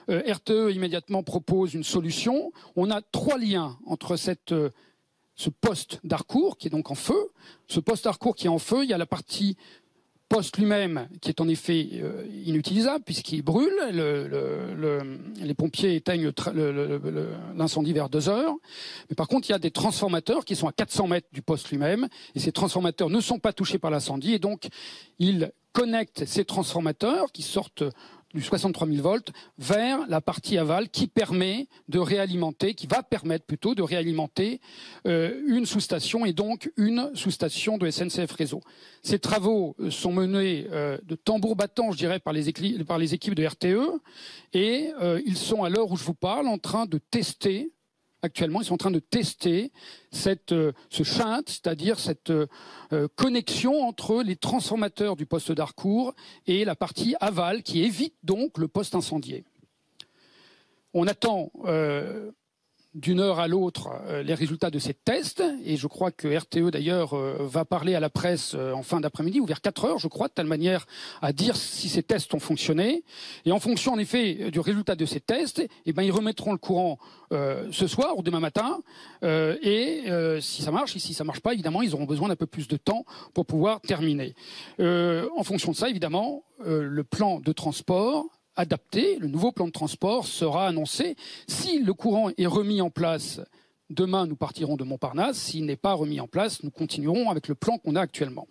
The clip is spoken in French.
RTE immédiatement propose une solution. On a 3 liens entre ce poste d'Harcourt qui est donc en feu. Ce poste d'Harcourt qui est en feu, il y a la partie poste lui-même qui est en effet inutilisable puisqu'il brûle. Les pompiers éteignent l'incendie vers 2 heures. Mais par contre, il y a des transformateurs qui sont à 400 mètres du poste lui-même. Et ces transformateurs ne sont pas touchés par l'incendie. Et donc, ils connectent ces transformateurs qui sortent du 63 000 volts vers la partie aval qui permet de réalimenter, qui va permettre plutôt de réalimenter une sous-station et donc une sous-station de SNCF Réseau. Ces travaux sont menés de tambour battant, je dirais, par les équipes de RTE et ils sont à l'heure où je vous parle en train de tester. Actuellement, ils sont en train de tester ce shunt, c'est-à-dire cette connexion entre les transformateurs du poste d'Harcourt et la partie aval qui évite donc le poste incendié. On attend d'une heure à l'autre les résultats de ces tests et je crois que RTE d'ailleurs va parler à la presse en fin d'après-midi ou vers 4 heures, je crois, de telle manière à dire si ces tests ont fonctionné. Et en fonction en effet du résultat de ces tests, eh ben, ils remettront le courant ce soir ou demain matin si ça marche, et si ça marche pas, évidemment, ils auront besoin d'un peu plus de temps pour pouvoir terminer. En fonction de ça, évidemment, le plan de transport adapté, le nouveau plan de transport sera annoncé. Si le courant est remis en place, demain nous partirons de Montparnasse. S'il n'est pas remis en place, nous continuerons avec le plan qu'on a actuellement.